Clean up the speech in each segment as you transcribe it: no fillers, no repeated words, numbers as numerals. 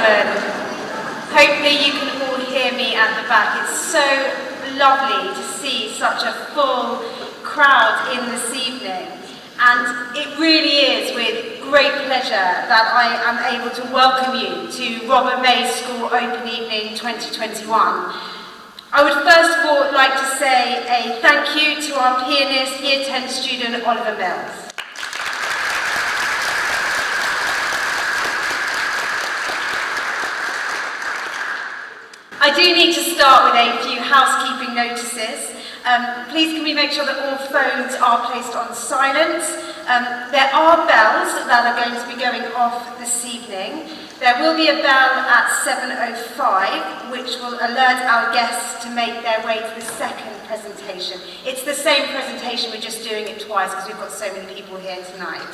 Ireland. Hopefully you can all hear me at the back. It's so lovely to see such a full crowd in this evening. And it really is with great pleasure that I am able to welcome you to Robert Mays School Open Evening 2021. I would first of all like to say a thank you to our pianist, Year 10 student Oliver Mills. I do need to start with a few housekeeping notices. Please can we make sure that all phones are placed on silent. There are bells that are going to be going off this evening. There will be a bell at 7:05 which will alert our guests to make their way to the second presentation. It's the same presentation, we're just doing it twice because we've got so many people here tonight.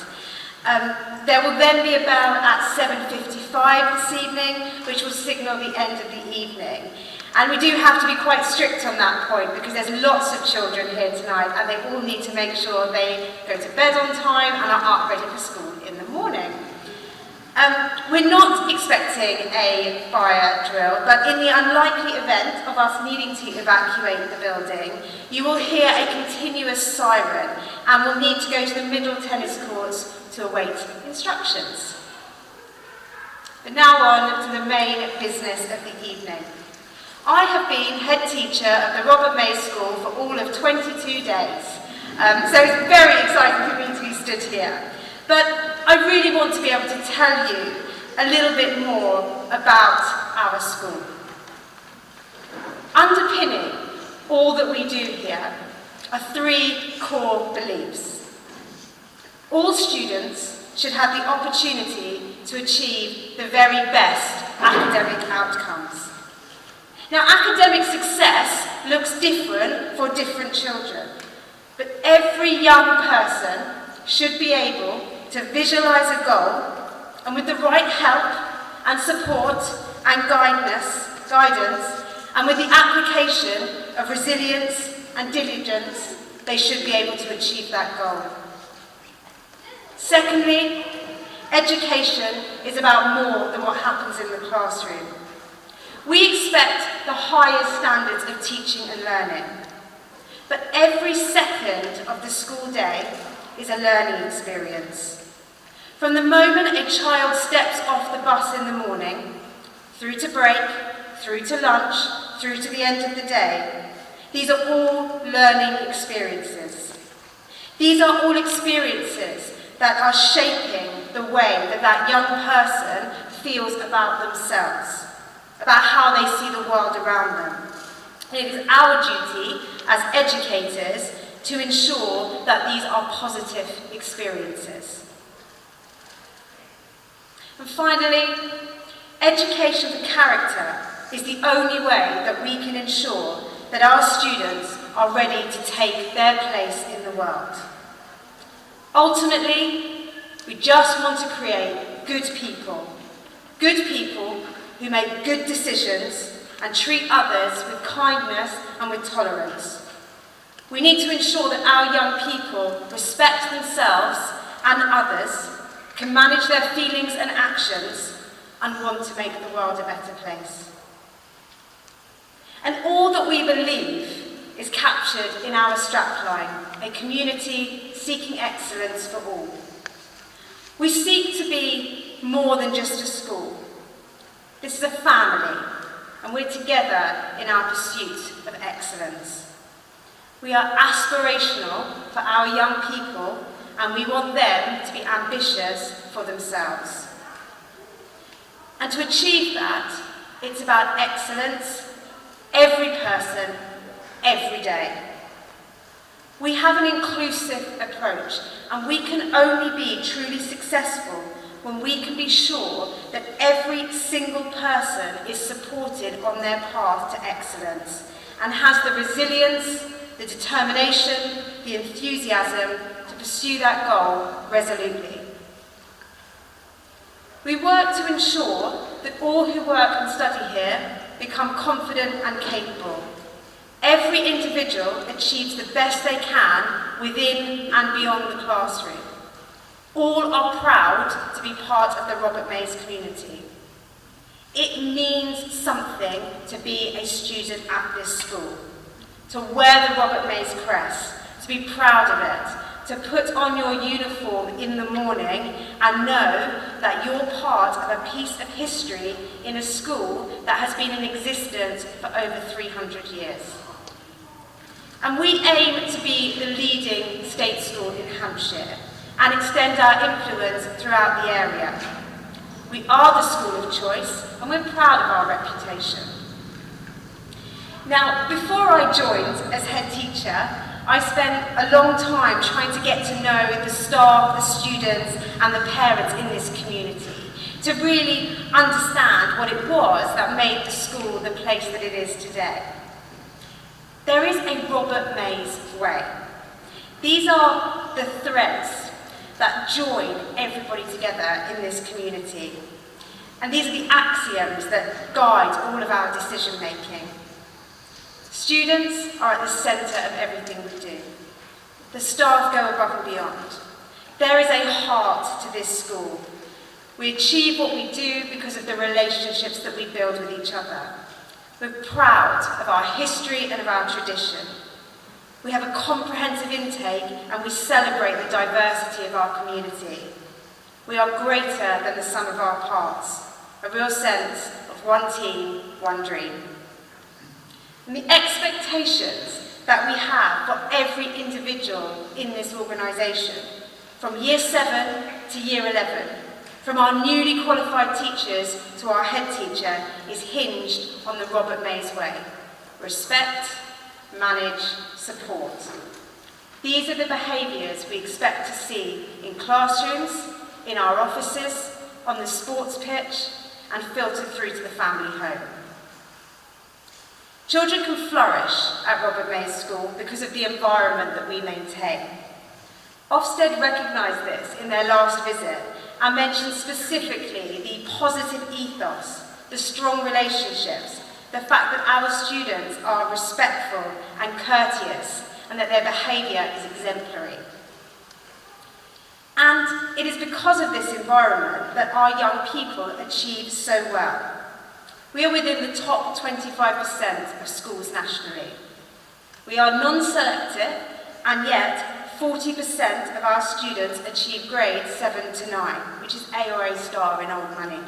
There will then be a bell at 7:55 this evening, which will signal the end of the evening. And we do have to be quite strict on that point because there's lots of children here tonight and they all need to make sure they go to bed on time and are up ready for school in the morning. We're not expecting a fire drill, but in the unlikely event of us needing to evacuate the building, you will hear a continuous siren and will need to go to the middle tennis courts to await instructions. But now on to the main business of the evening. I have been head teacher of the Robert Mays School for all of 22 days, so it's very exciting for me to be stood here. But I really want to be able to tell you a little bit more about our school. Underpinning all that we do here are three core beliefs. All students should have the opportunity to achieve the very best academic outcomes. Now, academic success looks different for different children, but every young person should be able to visualise a goal, and with the right help and support and guidance, and with the application of resilience and diligence, they should be able to achieve that goal. Secondly, education is about more than what happens in the classroom. We expect the highest standards of teaching and learning, but every second of the school day is a learning experience. From the moment a child steps off the bus in the morning, through to break, through to lunch, through to the end of the day, these are all learning experiences. These are all experiences that are shaping the way that that young person feels about themselves, about how they see the world around them. It is our duty as educators to ensure that these are positive experiences. And finally, education for character is the only way that we can ensure that our students are ready to take their place in the world. Ultimately, we just want to create good people who make good decisions and treat others with kindness and with tolerance. We need to ensure that our young people respect themselves and others, can manage their feelings and actions, and want to make the world a better place. And all that we believe is captured in our strapline, a community seeking excellence for all. We seek to be more than just a school. This is a family, and we're together in our pursuit of excellence. We are aspirational for our young people, and we want them to be ambitious for themselves. And to achieve that, it's about excellence, every person, every day. We have an inclusive approach, and we can only be truly successful when we can be sure that every single person is supported on their path to excellence and has the resilience, the determination, the enthusiasm to pursue that goal resolutely. We work to ensure that all who work and study here become confident and capable. Every individual achieves the best they can within and beyond the classroom. All are proud to be part of the Robert Mays community. It means something to be a student at this school, to wear the Robert Mays crest, to be proud of it, to put on your uniform in the morning and know that you're part of a piece of history in a school that has been in existence for over 300 years. And we aim to be the leading state school in Hampshire and extend our influence throughout the area. We are the school of choice and we're proud of our reputation. Now, before I joined as head teacher, I spent a long time trying to get to know the staff, the students and the parents in this community, to really understand what it was that made the school the place that it is today. There is a Robert Mays way. These are the threads that join everybody together in this community. And these are the axioms that guide all of our decision making. Students are at the centre of everything we do. The staff go above and beyond. There is a heart to this school. We achieve what we do because of the relationships that we build with each other. We're proud of our history and of our tradition. We have a comprehensive intake and we celebrate the diversity of our community. We are greater than the sum of our parts, a real sense of one team, one dream. And the expectations that we have for every individual in this organisation, from year 7 to year 11, from our newly qualified teachers to our head teacher, is hinged on the Robert Mays way. Respect, manage, support. These are the behaviours we expect to see in classrooms, in our offices, on the sports pitch, and filter through to the family home. Children can flourish at Robert Mays School because of the environment that we maintain. Ofsted recognised this in their last visit and mentioned specifically the positive ethos, the strong relationships, the fact that our students are respectful and courteous and that their behaviour is exemplary. And it is because of this environment that our young people achieve so well. We are within the top 25% of schools nationally. We are non-selective, and yet 40% of our students achieve grades 7 to 9, which is A or A star in old money.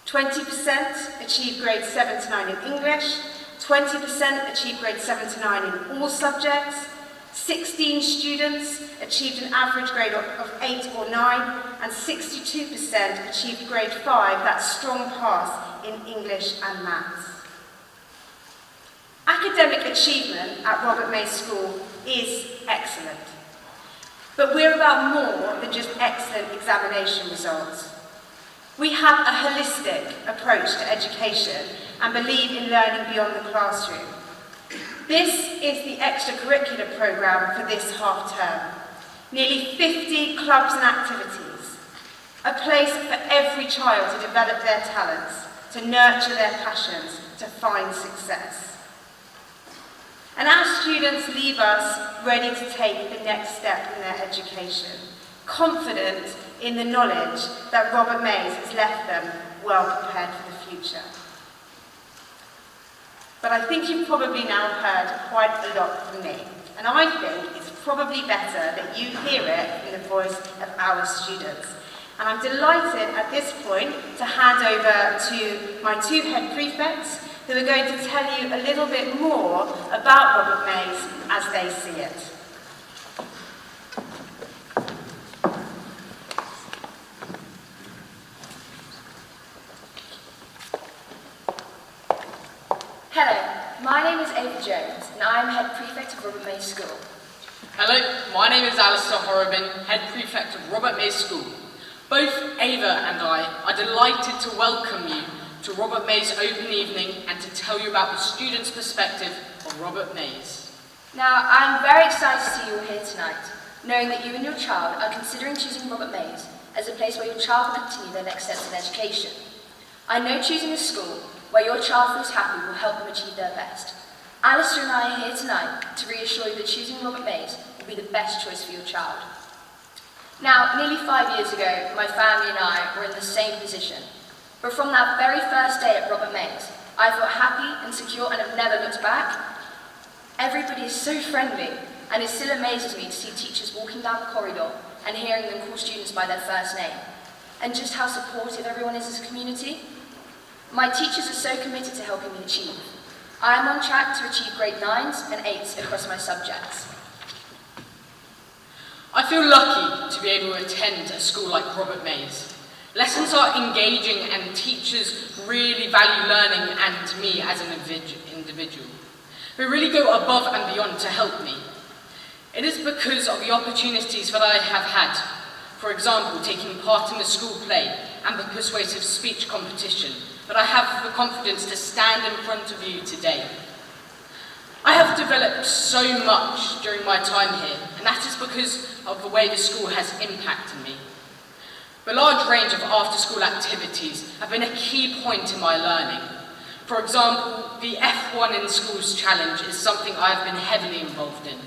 20% achieve grades 7 to 9 in English, 20% achieve grades 7 to 9 in all subjects, 16 students achieved an average grade of 8 or 9, and 62% achieved grade 5, that strong pass in English and maths. Academic achievement at Robert Mays School is excellent, but we're about more than just excellent examination results. We have a holistic approach to education and believe in learning beyond the classroom. This is the extracurricular programme for this half term. Nearly 50 clubs and activities, a place for every child to develop their talents, to nurture their passions, to find success. And our students leave us ready to take the next step in their education, confident in the knowledge that Robert Mays has left them well prepared for the future. But I think you've probably now heard quite a lot from me, and I think it's probably better that you hear it in the voice of our students. And I'm delighted at this point to hand over to my two head prefects, who are going to tell you a little bit more about Robert Mays as they see it. Hello, my name is Ava Jones and I am Head Prefect of Robert Mays School. Hello, my name is Alistair Horrobin, Head Prefect of Robert Mays School. Both Ava and I are delighted to welcome you to Robert Mays Open Evening and to tell you about the students' perspective of Robert Mays. Now, I'm very excited to see you all here tonight, knowing that you and your child are considering choosing Robert Mays as a place where your child will continue their next steps in education. I know choosing a school where your child feels happy will help them achieve their best. Alistair and I are here tonight to reassure you that choosing Robert Mays will be the best choice for your child. Now, nearly 5 years ago, my family and I were in the same position. But from that very first day at Robert Mays, I felt happy and secure and have never looked back. Everybody is so friendly, and it still amazes me to see teachers walking down the corridor and hearing them call students by their first name, and just how supportive everyone is as a community. My teachers are so committed to helping me achieve. I am on track to achieve grade 9s and 8s across my subjects. I feel lucky to be able to attend a school like Robert Mays. Lessons are engaging and teachers really value learning and me as an individual. They really go above and beyond to help me. It is because of the opportunities that I have had, for example, taking part in the school play and the persuasive speech competition, that I have the confidence to stand in front of you today. I have developed so much during my time here, and that is because of the way the school has impacted me. The large range of after-school activities have been a key point in my learning. For example, the F1 in Schools Challenge is something I have been heavily involved in.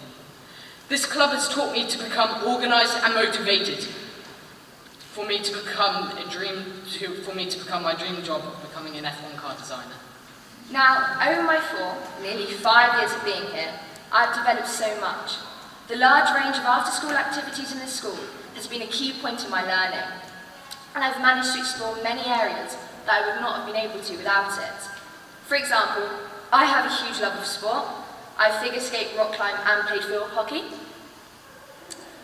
This club has taught me to become organised and motivated for me to become my dream job of becoming an F1 car designer. Now, over my nearly 5 years of being here, I've developed so much. The large range of after-school activities in this school has been a key point in my learning, and I've managed to explore many areas that I would not have been able to without it. For example, I have a huge love of sport. I figure skate, rock climb, and played field hockey.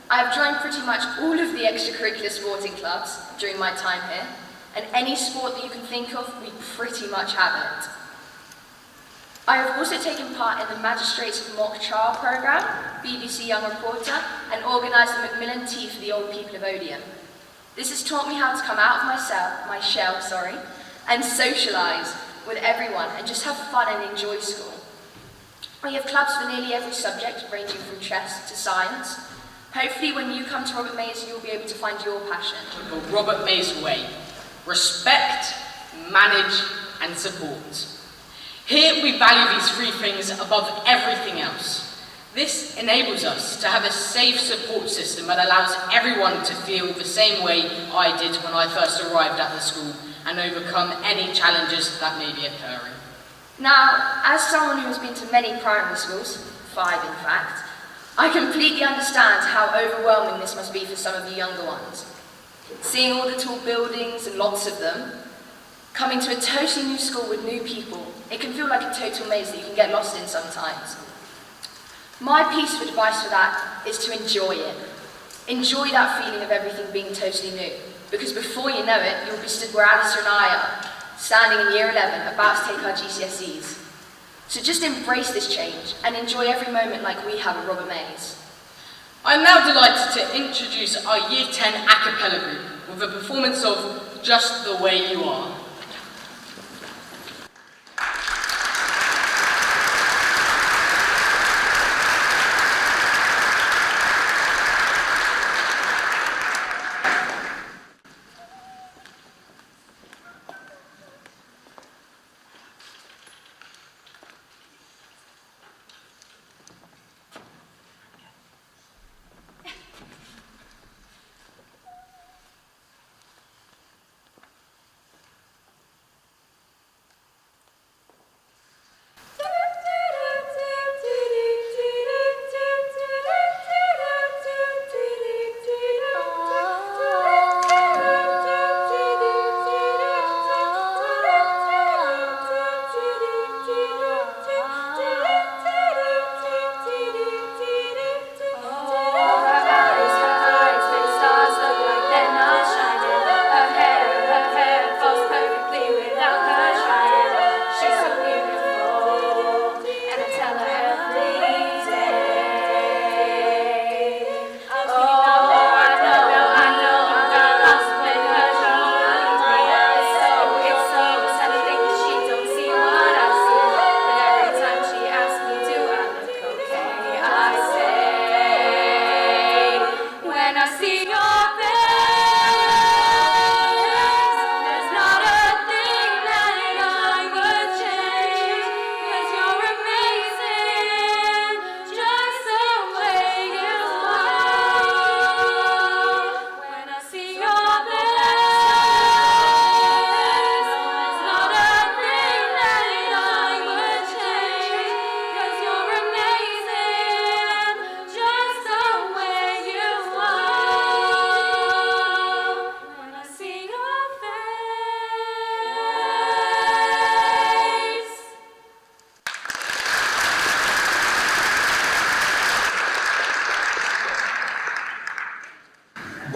I've joined pretty much all of the extracurricular sporting clubs during my time here, and any sport that you can think of, we pretty much have it. I have also taken part in the Magistrates Mock Trial Programme, BBC Young Reporter, and organised the Macmillan Tea for the Old People of Odeon. This has taught me how to come out of my shell, and socialise with everyone and just have fun and enjoy school. We have clubs for nearly every subject, ranging from chess to science. Hopefully when you come to Robert Mays, you'll be able to find your passion. The Robert Mays way. Respect, manage, and support. Here we value these three things above everything else. This enables us to have a safe support system that allows everyone to feel the same way I did when I first arrived at the school and overcome any challenges that may be occurring. Now, as someone who has been to many primary schools, 5 in fact, I completely understand how overwhelming this must be for some of the younger ones. Seeing all the tall buildings and lots of them, coming to a totally new school with new people, it can feel like a total maze that you can get lost in sometimes. My piece of advice for that is to enjoy it. Enjoy that feeling of everything being totally new, because before you know it, you'll be stood where Alistair and I are, standing in year 11, about to take our GCSEs. So just embrace this change and enjoy every moment like we have at Robert Mays. I'm now delighted to introduce our Year 10 a cappella group with a performance of Just the Way You Are.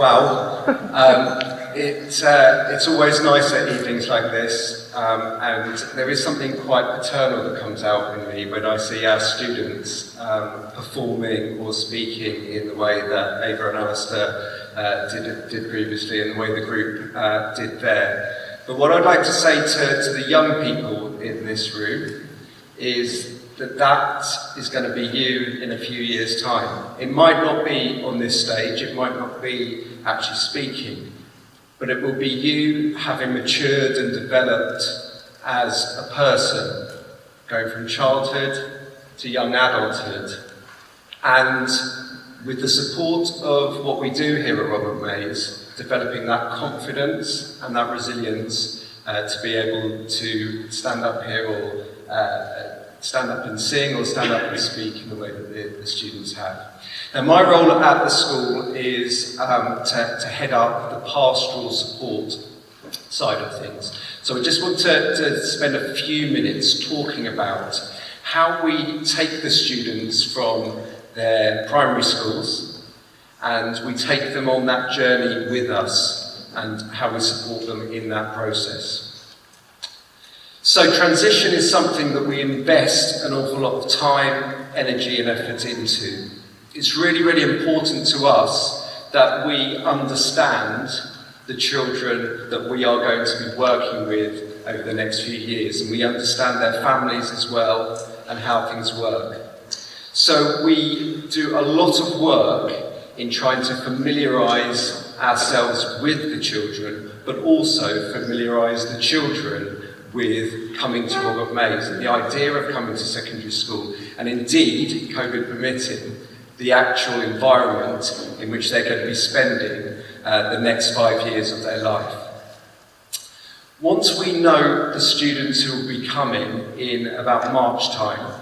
Well, it's always nice at evenings like this, and there is something quite paternal that comes out in me when I see our students performing or speaking in the way that Ava and Alistair did previously, and the way the group did there. But what I'd like to say to the young people in this room is that is going to be you in a few years' time. It might not be on this stage, it might not be actually speaking, but it will be you having matured and developed as a person, going from childhood to young adulthood, and with the support of what we do here at Robert Mays, developing that confidence and that resilience to be able to stand up here or stand up and sing or stand up and speak in the way that the students have. Now, my role at the school is to head up the pastoral support side of things. So I just want to spend a few minutes talking about how we take the students from their primary schools and we take them on that journey with us and how we support them in that process. So transition is something that we invest an awful lot of time, energy and effort into. It's really, really important to us that we understand the children that we are going to be working with over the next few years, and we understand their families as well and how things work. So we do a lot of work in trying to familiarise ourselves with the children, but also familiarise the children with coming to Robert Mays and the idea of coming to secondary school, and indeed, COVID permitting, the actual environment in which they're going to be spending the next 5 years of their life. Once we know the students who will be coming in about March time,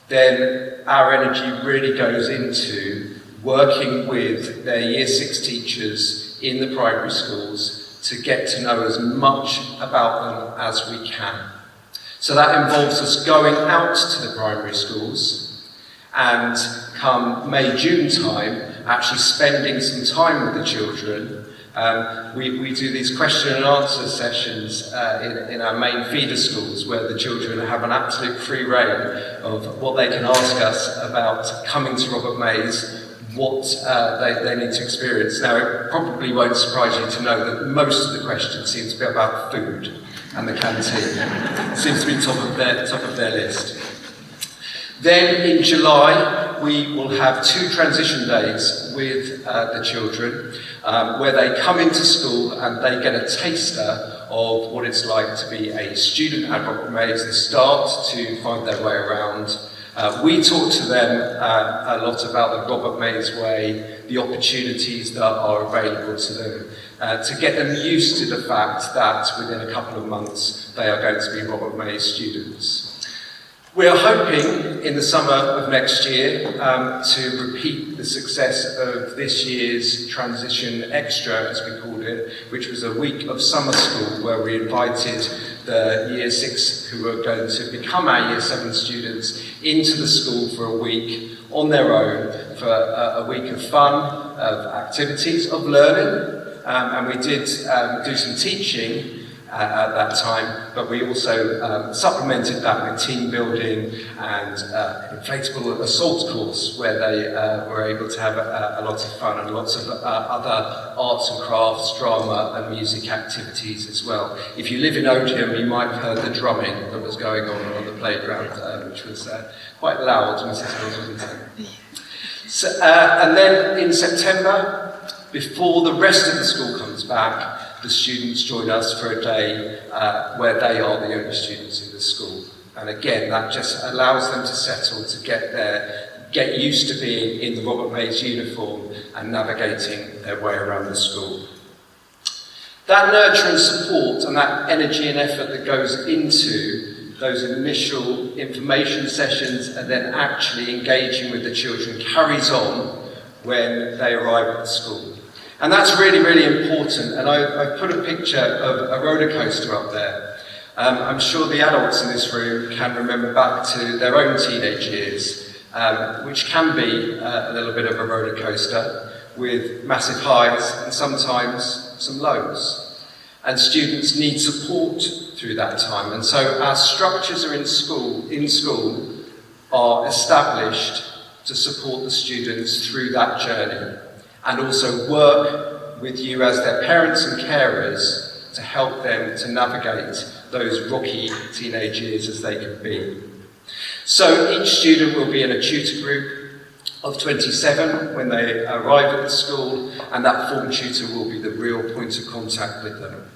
then our energy really goes into working with their Year 6 teachers in the primary schools to get to know as much about them as we can. So that involves us going out to the primary schools and come May, June time, actually spending some time with the children. We do these question and answer sessions in our main feeder schools where the children have an absolute free rein of what they can ask us about coming to Robert Mays, what they need to experience. Now, it probably won't surprise you to know that most of the questions seem to be about food and the canteen. Seems to be top of their list. Then in July, we will have 2 transition days with the children where they come into school and they get a taster of what it's like to be a student at Robert Mays. They start to find their way around. We talk to them a lot about the Robert Mays way, the opportunities that are available to them, to get them used to the fact that within a couple of months they are going to be Robert Mays students. We are hoping in the summer of next year to repeat the success of this year's Transition Extra, as we called it, which was a week of summer school where we invited the Year 6 who were going to become our Year 7 students into the school for a week on their own, for a week of fun, of activities, of learning, and we did do some teaching at that time, but we also supplemented that with team building and inflatable assault course where they were able to have a lot of fun and lots of other arts and crafts, drama and music activities as well. If you live in Oldham, you might have heard the drumming that was going on the playground, which was quite loud, Mrs. Mills, wasn't it? So, and then in September, before the rest of the school comes back, the students join us for a day where they are the only students in the school. And again, that just allows them to settle, to get used to being in the Robert Mays uniform and navigating their way around the school. That nurture and support and that energy and effort that goes into those initial information sessions and then actually engaging with the children carries on when they arrive at the school. And that's really, really important. And I've put a picture of a roller coaster up there. I'm sure the adults in this room can remember back to their own teenage years, which can be a little bit of a roller coaster, with massive highs and sometimes some lows. And students need support through that time. And so our structures are in school are established to support the students through that journey and also work with you as their parents and carers to help them to navigate those rocky teenage years as they can be. So each student will be in a tutor group of 27 when they arrive at the school, and that form tutor will be the real point of contact with them.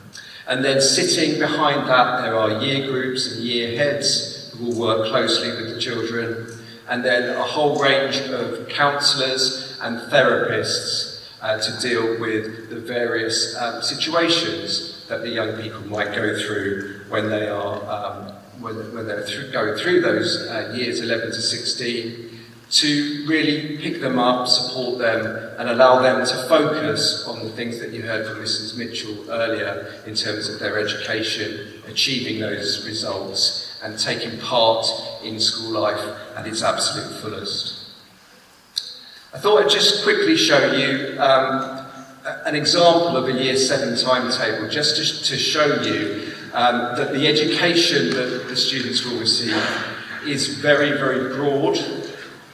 And then sitting behind that, there are year groups and year heads who will work closely with the children, and then a whole range of counsellors and therapists to deal with the various situations that the young people might go through when they are when they're going through those years 11 to 16, to really pick them up, support them, and allow them to focus on the things that you heard from Mrs. Mitchell earlier in terms of their education, achieving those results, and taking part in school life at its absolute fullest. I thought I'd just quickly show you an example of a Year 7 timetable, just to show you that the education that the students will receive is very, very broad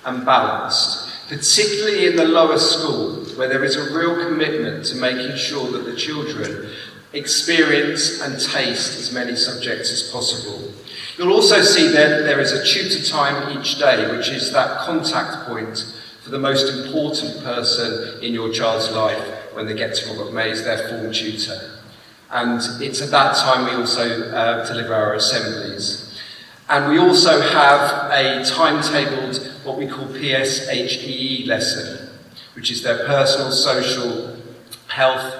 and balanced, particularly in the lower school, where there is a real commitment to making sure that the children experience and taste as many subjects as possible. You'll also see that there is a tutor time each day, which is that contact point for the most important person in your child's life when they get to Robert Mays, their form tutor. And it's at that time we also deliver our assemblies. And we also have a timetabled, what we call PSHEE lesson, which is their personal, social, health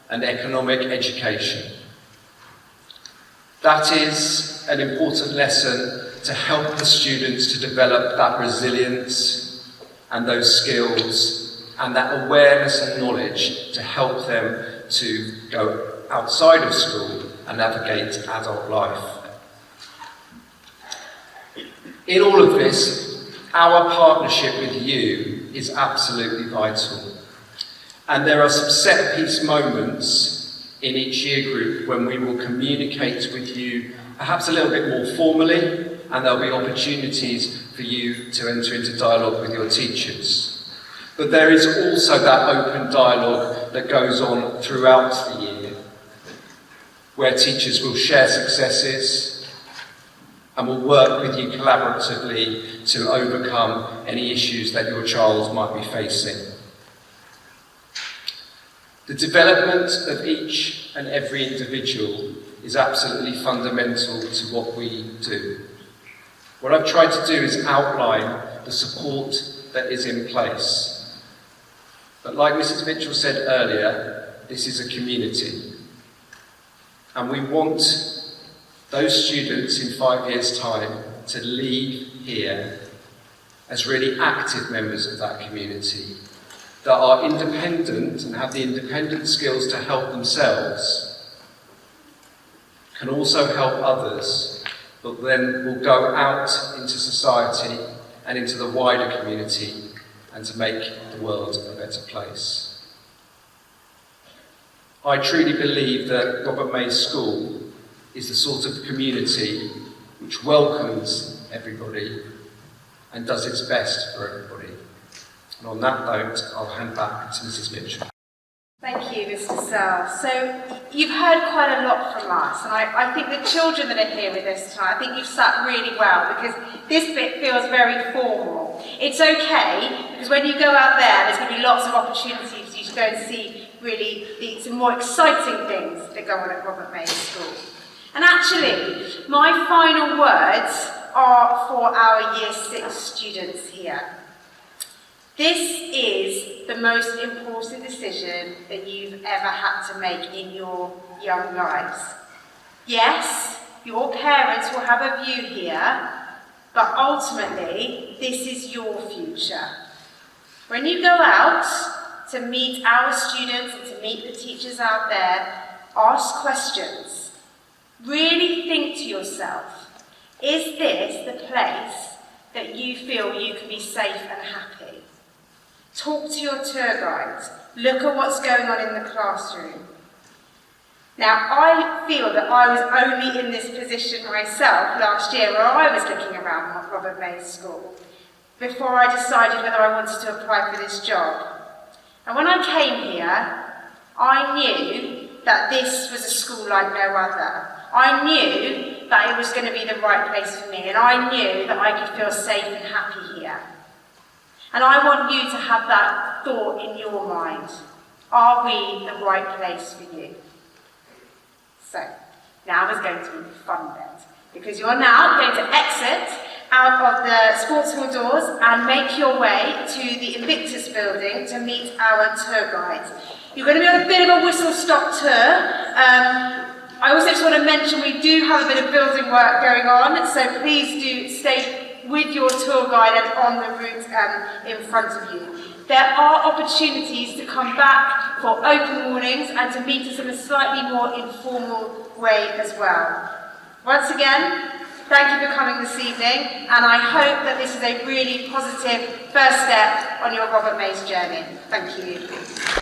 and economic education. That is an important lesson to help the students to develop that resilience and those skills and that awareness and knowledge to help them to go outside of school and navigate adult life. In all of this, our partnership with you is absolutely vital. And there are some set-piece moments in each year group when we will communicate with you perhaps a little bit more formally, and there'll be opportunities for you to enter into dialogue with your teachers. But there is also that open dialogue that goes on throughout the year, where teachers will share successes and will work with you collaboratively to overcome any issues that your child might be facing. The development of each and every individual is absolutely fundamental to what we do. What I've tried to do is outline the support that is in place. But like Mrs. Mitchell said earlier, this is a community. And we want those students in 5 years' time to leave here as really active members of that community, that are independent and have the independent skills to help themselves, can also help others, but then will go out into society and into the wider community and to make the world a better place. I truly believe that Robert Mays School is the sort of community which welcomes everybody and does its best for everybody. And on that note, I'll hand back to Mrs. Mitchell. Thank you, Mr. Searle. So you've heard quite a lot from us, and I think the children that are here with us tonight, I think you've sat really well, because this bit feels very formal. It's okay, because when you go out there's going to be lots of opportunities for you to go and see really some more exciting things that go on at Robert Mays School. And actually, my final words are for our Year 6 students here. This is the most important decision that you've ever had to make in your young lives. Yes, your parents will have a view here, but ultimately, this is your future. When you go out to meet our students and to meet the teachers out there, ask questions. Really think to yourself, is this the place that you feel you can be safe and happy? Talk to your tour guides. Look at what's going on in the classroom. Now, I feel that I was only in this position myself last year where I was looking around Robert Mays School before I decided whether I wanted to apply for this job. And when I came here, I knew that this was a school like no other. I knew that it was going to be the right place for me, and I knew that I could feel safe and happy here. And I want you to have that thought in your mind. Are we the right place for you? So, now is going to be the fun bit, because you're now going to exit out of the sports hall doors and make your way to the Invictus building to meet our tour guides. You're going to be on a bit of a whistle-stop tour. I also just want to mention we do have a bit of building work going on, so please do stay with your tour guide and on the route in front of you. There are opportunities to come back for open mornings and to meet us in a slightly more informal way as well. Once again, thank you for coming this evening, and I hope that this is a really positive first step on your Robert Mays journey. Thank you.